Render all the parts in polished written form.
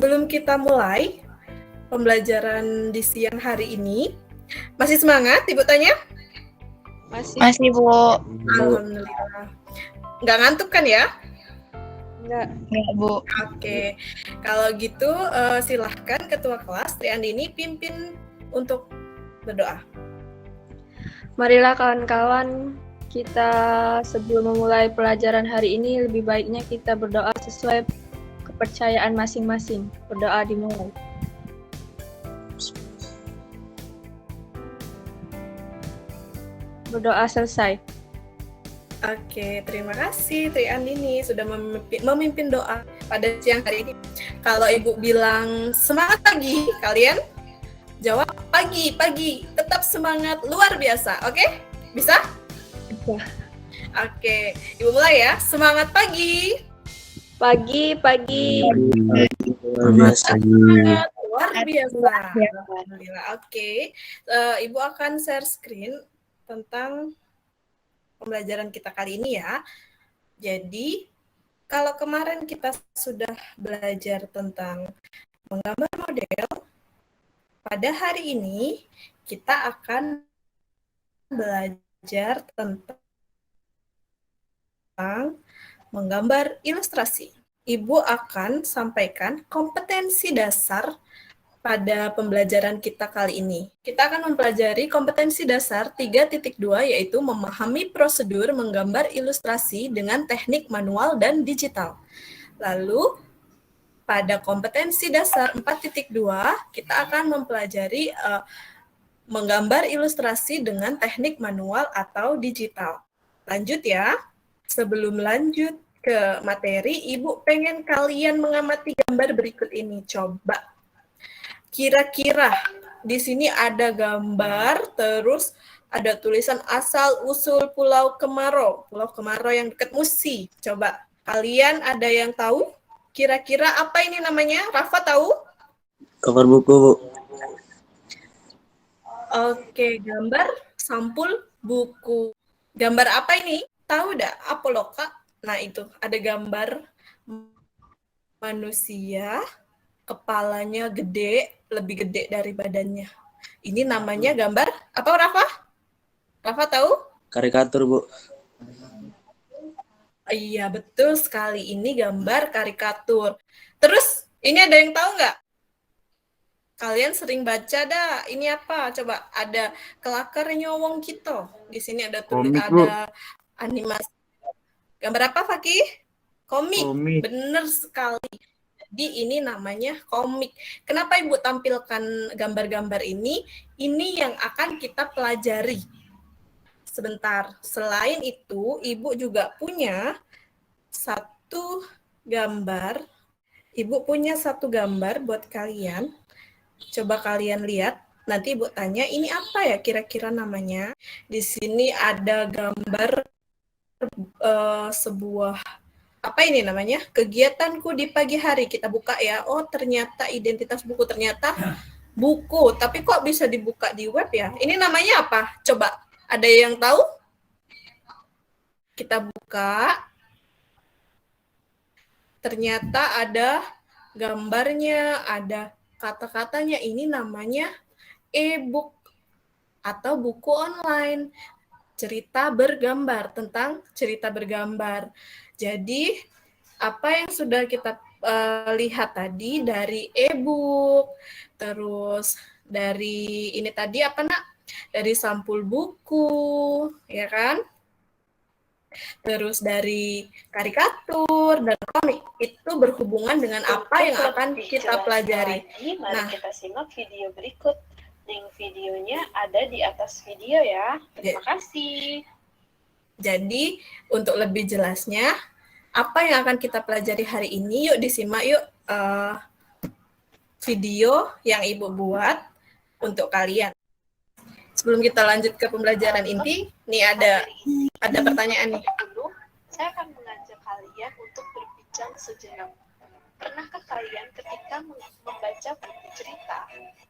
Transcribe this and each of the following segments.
sebelum kita mulai pembelajaran di siang hari ini, masih semangat Ibu tanya? Masih Bu. Alhamdulillah. Nggak ngantuk kan ya? Enggak Bu. Oke, kalau gitu silahkan Ketua Kelas Triandini pimpin untuk berdoa. Marilah kawan-kawan, kita sebelum memulai pelajaran hari ini lebih baiknya kita berdoa sesuai kepercayaan masing-masing. Berdoa dimulai. Berdoa selesai. Oke, terima kasih Tri Andini sudah memimpin doa pada siang hari ini. Kalau Ibu bilang semangat pagi, kalian jawab pagi, tetap semangat luar biasa, oke? Bisa? Bisa. Oke, Ibu mulai ya. Semangat pagi. Pagi. Semangat luar biasa. Alhamdulillah. Oke, Ibu akan share screen tentang pembelajaran kita kali ini ya. Jadi, kalau kemarin kita sudah belajar tentang menggambar model, pada hari ini kita akan belajar tentang menggambar ilustrasi. Ibu akan sampaikan kompetensi dasar pada pembelajaran kita kali ini. Kita akan mempelajari kompetensi dasar 3.2 yaitu memahami prosedur menggambar ilustrasi dengan teknik manual dan digital. Lalu pada kompetensi dasar 4.2 kita akan mempelajari menggambar ilustrasi dengan teknik manual atau digital. Lanjut ya. Sebelum lanjut ke materi, Ibu pengen kalian mengamati gambar berikut ini. Coba kira-kira di sini ada gambar, terus ada tulisan asal usul Pulau Kemarau. Pulau Kemarau yang dekat Musi. Coba kalian ada yang tahu? Kira-kira apa ini namanya? Rafa tahu? Cover buku, Bu. Oke, gambar sampul buku. Gambar apa ini? Tahu enggak? Apa loh, Kak? Nah, itu ada gambar manusia, kepalanya gede, lebih gede dari badannya. Ini namanya gambar apa, Rafa? Rafa tahu? Karikatur, Bu. Iya, betul sekali. Ini gambar karikatur. Terus, ini ada yang tahu nggak? Kalian sering baca dah. Ini apa? Coba ada kelakar nyowong kita. Di sini ada ada animasi. Gambar apa, Fakih? Komik. Bener sekali. Jadi ini namanya komik. Kenapa Ibu tampilkan gambar-gambar ini? Ini yang akan kita pelajari. Sebentar. Selain itu, Ibu juga punya satu gambar. Ibu punya satu gambar buat kalian. Coba kalian lihat. Nanti Ibu tanya, ini apa ya kira-kira namanya? Di sini ada gambar sebuah apa ini namanya? Kegiatanku di pagi hari. Kita buka ya. Oh, ternyata identitas buku. Ternyata buku. Tapi kok bisa dibuka di web ya? Ini namanya apa? Coba. Ada yang tahu? Kita buka. Ternyata ada gambarnya, ada kata-katanya. Ini namanya e-book atau buku online. Cerita bergambar, tentang cerita bergambar. Jadi, apa yang sudah kita lihat tadi dari e-book, terus dari ini tadi apa nak? Dari sampul buku, ya kan? Terus dari karikatur dan komik, itu berhubungan dengan apa yang akan kita pelajari. Mari kita simak video berikut. Link videonya ada di atas video ya. Terima kasih. Jadi, untuk lebih jelasnya, apa yang akan kita pelajari hari ini, yuk disimak yuk video yang Ibu buat untuk kalian. Sebelum kita lanjut ke pembelajaran inti, nih ada pertanyaan nih. Dulu, saya akan mengajak kalian untuk berbincang sejenak. Pernahkah kalian ketika membaca buku cerita,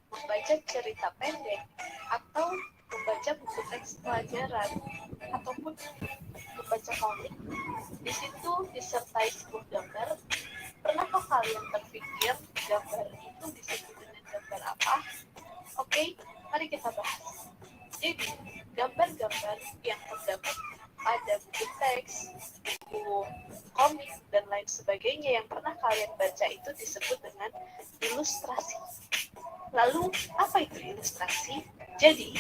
membaca cerita pendek, atau membaca buku teks pelajaran, ataupun membaca komik, di situ disertai sebuah gambar, pernahkah kalian terpikir gambar itu disebut dengan gambar apa? Oke, mari kita bahas. Jadi, gambar-gambar yang terdapat pada buku teks, buku komik, dan lain sebagainya yang pernah kalian baca itu disebut dengan ilustrasi. Lalu, apa itu ilustrasi? Jadi,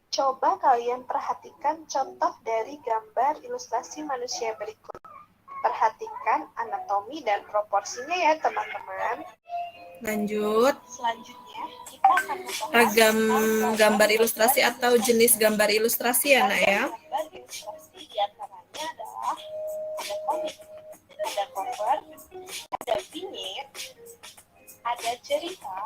coba kalian perhatikan contoh dari gambar ilustrasi manusia berikut. Perhatikan anatomi dan proporsinya ya, teman-teman. Lanjut. Selanjutnya, kita akan membahas Ragam tentang gambar ilustrasi atau jenis gambar ilustrasi ya, Nak ya. Gambar ilustrasi diantaranya adalah ada komik, ada cover, ada vignette, ada cerita,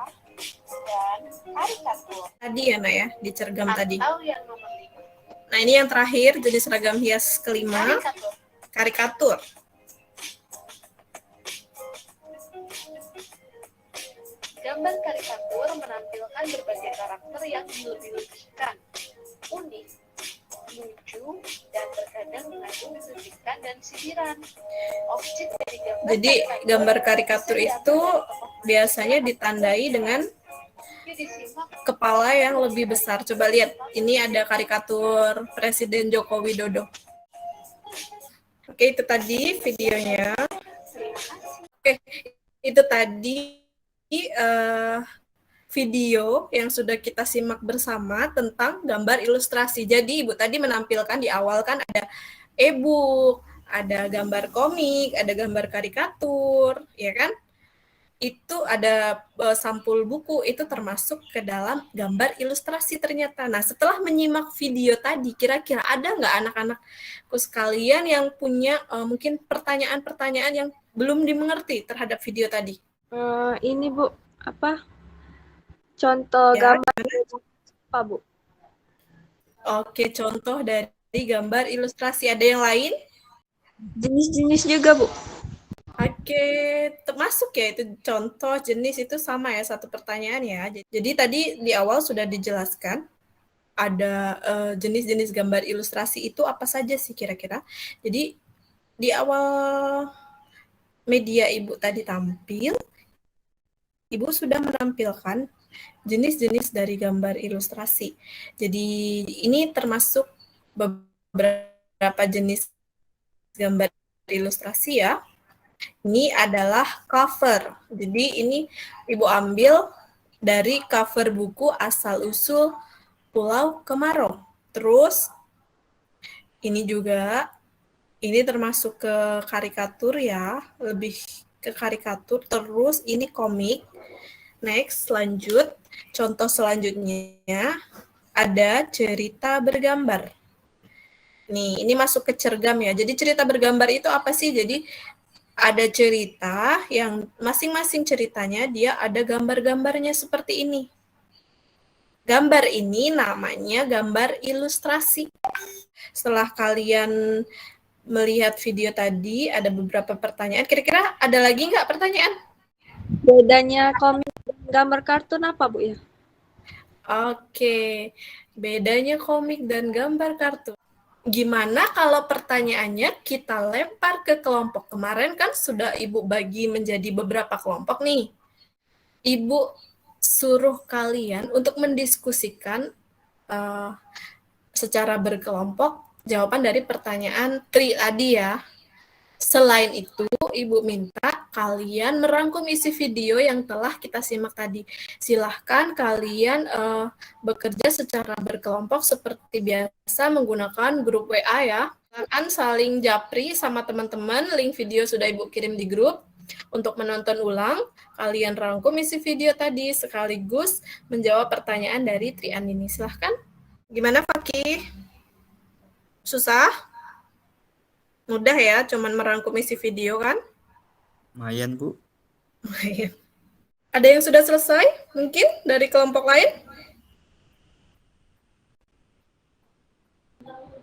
dan karikatur. Tadi ya, Nak ya, dicergam tadi. Atau yang nomor 5, Nah, ini yang terakhir, jenis ragam hias kelima, karikatur. karikatur. Gambar karikatur menampilkan berbagai karakter yang dilebih-lebihkan, unik, lucu, dan terkadang mengandung kritikan dan sindiran. Objek dari Jadi gambar karikatur itu biasanya ditandai dengan kepala yang lebih besar. Coba lihat, ini ada karikatur Presiden Joko Widodo. Oke, itu tadi videonya. Oke, itu tadi video yang sudah kita simak bersama tentang gambar ilustrasi. Jadi Ibu tadi menampilkan di awal kan ada e-book, ada gambar komik, ada gambar karikatur, ya kan? Itu ada sampul buku, itu termasuk ke dalam gambar ilustrasi ternyata. Nah, setelah menyimak video tadi, kira-kira ada nggak anak-anakku sekalian yang punya mungkin pertanyaan-pertanyaan yang belum dimengerti terhadap video tadi? Ini Bu, apa? Contoh Ya, gambar apa Bu? Oke, contoh dari gambar ilustrasi. Ada yang lain? Jenis-jenis juga Bu. Oke, termasuk ya itu contoh jenis itu sama ya, satu pertanyaan ya. Jadi tadi di awal sudah dijelaskan ada jenis-jenis gambar ilustrasi itu apa saja sih kira-kira. Jadi di awal media Ibu tadi tampil, Ibu sudah menampilkan jenis-jenis dari gambar ilustrasi. Jadi ini termasuk beberapa jenis gambar ilustrasi ya. Ini adalah cover. Jadi ini Ibu ambil dari cover buku Asal-Usul Pulau Kemarau. Terus ini juga, ini termasuk ke karikatur ya, lebih ke karikatur. Terus ini komik. Next, lanjut. Contoh selanjutnya ada cerita bergambar. Nih, ini masuk ke cergam ya. Jadi cerita bergambar itu apa sih? Jadi ada cerita yang masing-masing ceritanya dia ada gambar-gambarnya seperti ini. Gambar ini namanya gambar ilustrasi. Setelah kalian melihat video tadi, ada beberapa pertanyaan. Kira-kira ada lagi nggak pertanyaan? Bedanya komik dan gambar kartun apa Bu ya? Oke, bedanya komik dan gambar kartun. Gimana kalau pertanyaannya kita lempar ke kelompok? Kemarin kan sudah Ibu bagi menjadi beberapa kelompok nih. Ibu suruh kalian untuk mendiskusikan secara berkelompok jawaban dari pertanyaan Tri tadi ya. Selain itu, Ibu minta kalian merangkum isi video yang telah kita simak tadi. Silahkan kalian bekerja secara berkelompok seperti biasa menggunakan grup WA ya. Silahkan saling japri sama teman-teman, link video sudah Ibu kirim di grup. Untuk menonton ulang, kalian rangkum isi video tadi sekaligus menjawab pertanyaan dari Trian ini. Silahkan. Gimana Fakih? Susah? Mudah ya, cuman merangkum isi video kan? Lumayan, Bu. Lumayan. Ada yang sudah selesai? Mungkin dari kelompok lain?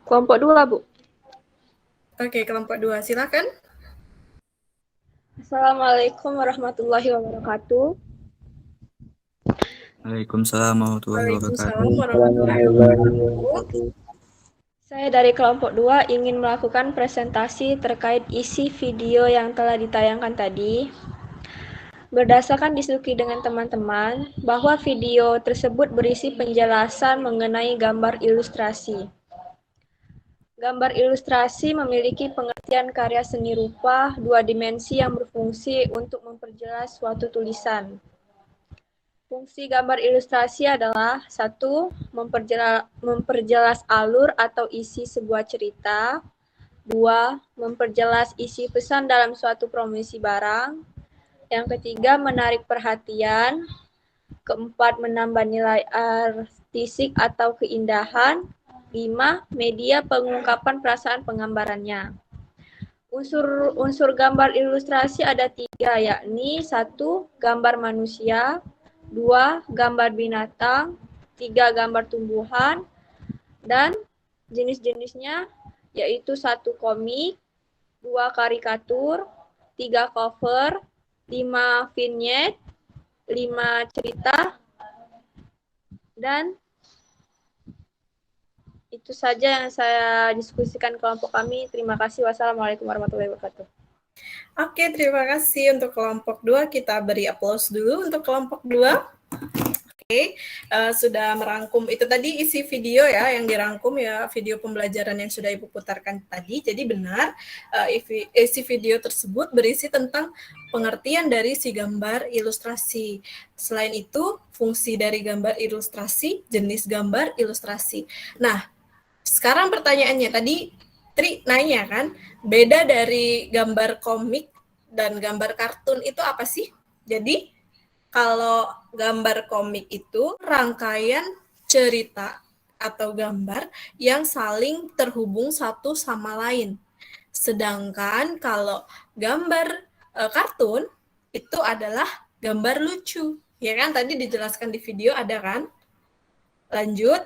Kelompok 2 Bu. Oke, kelompok 2. Silakan. Assalamualaikum warahmatullahi wabarakatuh. Waalaikumsalam warahmatullahi wabarakatuh. Waalaikumsalam warahmatullahi wabarakatuh. Saya dari kelompok 2 ingin melakukan presentasi terkait isi video yang telah ditayangkan tadi. Berdasarkan diskusi dengan teman-teman, bahwa video tersebut berisi penjelasan mengenai gambar ilustrasi. Gambar ilustrasi memiliki pengertian karya seni rupa dua dimensi yang berfungsi untuk memperjelas suatu tulisan. Fungsi gambar ilustrasi adalah 1. Memperjelas alur atau isi sebuah cerita. 2. Memperjelas isi pesan dalam suatu promosi barang. Yang ketiga, menarik perhatian. Keempat, menambah nilai artistik atau keindahan. 5. Media pengungkapan perasaan penggambarannya. Unsur gambar ilustrasi ada 3, yakni 1. Gambar manusia, 2. Gambar binatang, 3. Gambar tumbuhan, dan jenis-jenisnya yaitu 1. Komik, 2. Karikatur, 3. cover, 5. vignette, 5. cerita, dan itu saja yang saya diskusikan kelompok kami. Terima kasih. Wassalamualaikum warahmatullahi wabarakatuh. Oke, terima kasih untuk kelompok 2. Kita beri aplaus dulu untuk kelompok 2. Oke, sudah merangkum. Itu tadi isi video ya, yang dirangkum ya, video pembelajaran yang sudah Ibu putarkan tadi. Jadi benar, isi video tersebut berisi tentang pengertian dari si gambar ilustrasi. Selain itu, fungsi dari gambar ilustrasi, jenis gambar ilustrasi. Nah, sekarang pertanyaannya, tadi Tri nanya kan, beda dari gambar komik dan gambar kartun itu apa sih? Jadi, kalau gambar komik itu rangkaian cerita atau gambar yang saling terhubung satu sama lain. Sedangkan kalau gambar kartun itu adalah gambar lucu. Ya kan, tadi dijelaskan di video ada kan? Lanjut,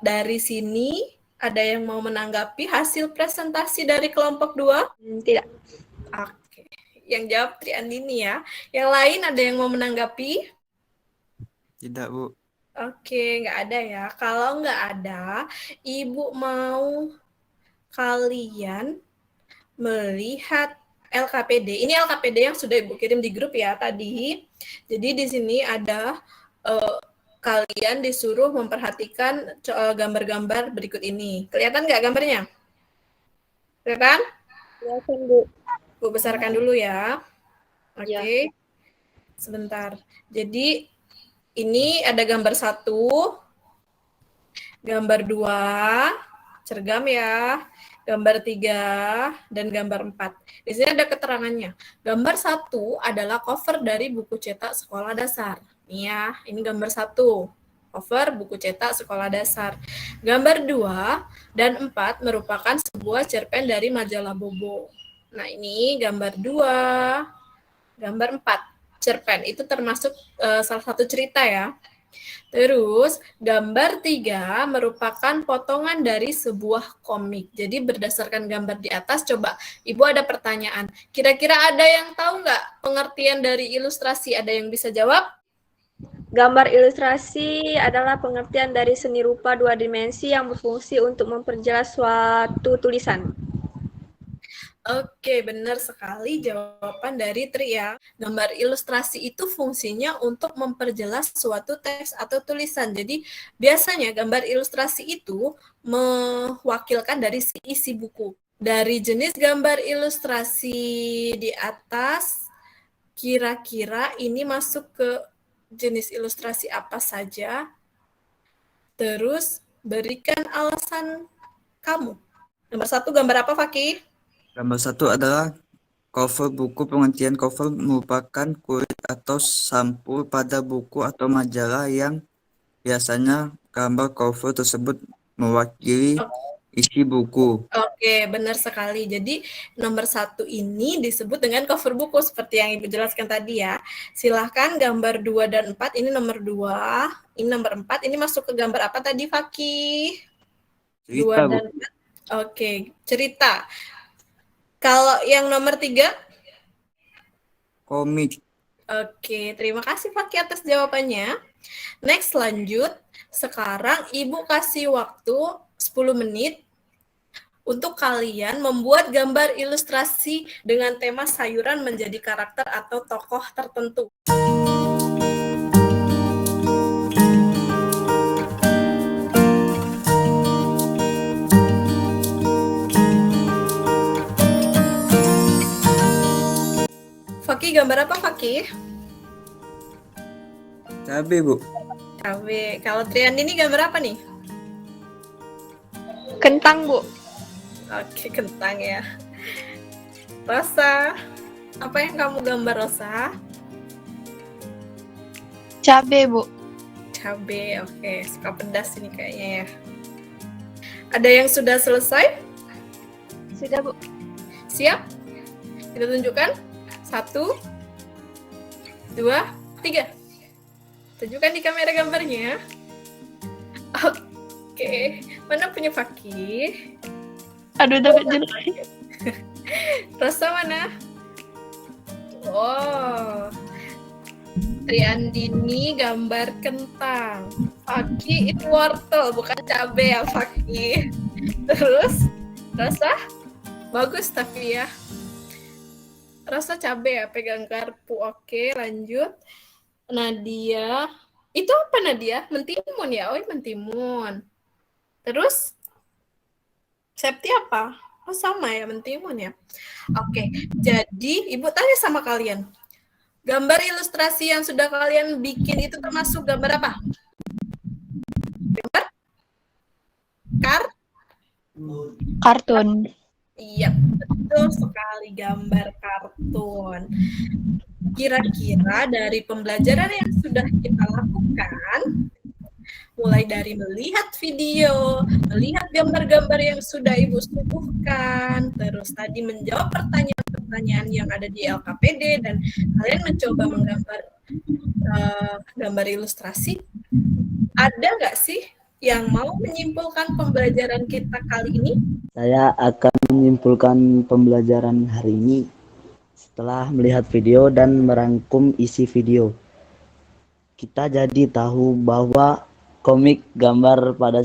dari sini ada yang mau menanggapi hasil presentasi dari kelompok 2? Tidak. Oke, yang jawab Tri Andini ya. Yang lain ada yang mau menanggapi? Tidak, Bu. Oke, nggak ada ya. Kalau nggak ada, Ibu mau kalian melihat LKPD. Ini LKPD yang sudah Ibu kirim di grup ya tadi. Jadi di sini ada kalian disuruh memperhatikan gambar-gambar berikut ini. Kelihatan nggak gambarnya? Kelihatan? Kelihatan, Bu. Bu besarkan dulu ya. Oke. Ya. Sebentar. Jadi ini ada gambar 1, gambar 2, cergam ya, gambar 3, dan gambar 4. Di sini ada keterangannya. Gambar 1 adalah cover dari buku cetak sekolah dasar. Nih ya, ini gambar 1. Cover buku cetak sekolah dasar. Gambar 2 dan 4 merupakan sebuah cerpen dari majalah Bobo. Nah, ini gambar 2, gambar 4, cerpen. Itu termasuk salah satu cerita ya. Terus, gambar 3 merupakan potongan dari sebuah komik. Jadi, berdasarkan gambar di atas, coba Ibu ada pertanyaan. Kira-kira ada yang tahu nggak pengertian dari ilustrasi? Ada yang bisa jawab? Gambar ilustrasi adalah pengertian dari seni rupa dua dimensi yang berfungsi untuk memperjelas suatu tulisan. Oke, benar sekali jawaban dari Tri ya. Gambar ilustrasi itu fungsinya untuk memperjelas suatu teks atau tulisan. Jadi, biasanya gambar ilustrasi itu mewakilkan dari isi buku. Dari jenis gambar ilustrasi di atas, kira-kira ini masuk ke jenis ilustrasi apa saja? Terus, berikan alasan kamu. Nomor 1, gambar apa, Fakih? Gambar 1 adalah cover buku. Pengertian cover merupakan kulit atau sampul pada buku atau majalah yang biasanya gambar cover tersebut mewakili isi buku. Oke, benar sekali. Jadi nomor 1 ini disebut dengan cover buku seperti yang Ibu jelaskan tadi ya. Silahkan gambar 2 dan 4, ini nomor 2, ini nomor 4, ini masuk ke gambar apa tadi Fakih? 2 dan 4. Oke, cerita. Kalau yang nomor 3? Komik. Oke, terima kasih Fakih atas jawabannya. Next, lanjut. Sekarang Ibu kasih waktu 10 menit untuk kalian membuat gambar ilustrasi dengan tema sayuran menjadi karakter atau tokoh tertentu. Fakih, gambar apa Fakih? Cabai, Bu. Cabe. Kalau Triandini gambar apa nih? Kentang, Bu. Oke, kentang ya. Rosa, apa yang kamu gambar Rosa? Cabe, Bu. Cabe, oke. Suka pedas ini kayaknya ya. Ada yang sudah selesai? Sudah, Bu. Siap? Kita tunjukkan. 1, 2, 3. Tunjukkan di kamera gambarnya. Oke. Mana punya Fakih? Aduh, dapat jelek. Rosa mana? Oh. Triandini gambar kentang. Fakih itu wortel, bukan cabai ya Fakih. Terus, Rosa? Bagus tapi ya. Rosa cabai ya, pegang garpu. Oke, lanjut. Nadia. Itu apa Nadia? Mentimun ya? Oh, mentimun. Terus? Septi apa? Oh, sama ya, mentimun ya. Oke, jadi Ibu tanya sama kalian. Gambar ilustrasi yang sudah kalian bikin itu termasuk gambar apa? Gambar? Kartun. Iya, betul sekali, gambar kartun. Kira-kira dari pembelajaran yang sudah kita lakukan, mulai dari melihat video, melihat gambar-gambar yang sudah Ibu suguhkan, terus tadi menjawab pertanyaan-pertanyaan yang ada di LKPD, dan kalian mencoba menggambar gambar ilustrasi, ada nggak sih yang mau menyimpulkan pembelajaran kita kali ini? Saya akan menyimpulkan pembelajaran hari ini setelah melihat video dan merangkum isi video. Kita jadi tahu bahwa komik, gambar pada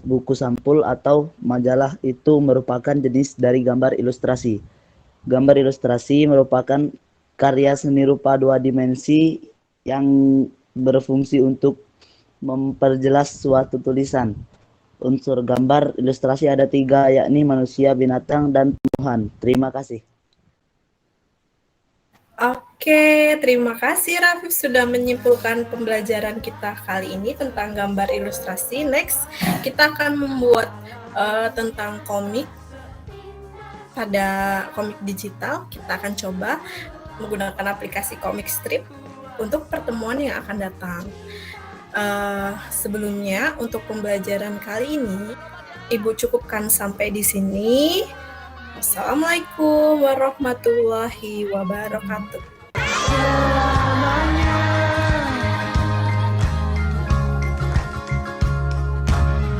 buku sampul atau majalah itu merupakan jenis dari gambar ilustrasi. Gambar ilustrasi merupakan karya seni rupa 2 dimensi yang berfungsi untuk memperjelas suatu tulisan. Unsur gambar ilustrasi ada 3, yakni manusia, binatang, dan tumbuhan. Terima kasih. Oke, terima kasih Rafif sudah menyimpulkan pembelajaran kita kali ini tentang gambar ilustrasi. Next, kita akan membuat tentang komik pada komik digital. Kita akan coba menggunakan aplikasi komik strip untuk pertemuan yang akan datang. Sebelumnya, untuk pembelajaran kali ini, Ibu cukupkan sampai di sini. Assalamualaikum warahmatullahi wabarakatuh.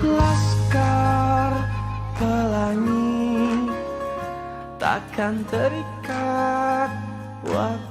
Laskar pelangi takkan terikat waktu.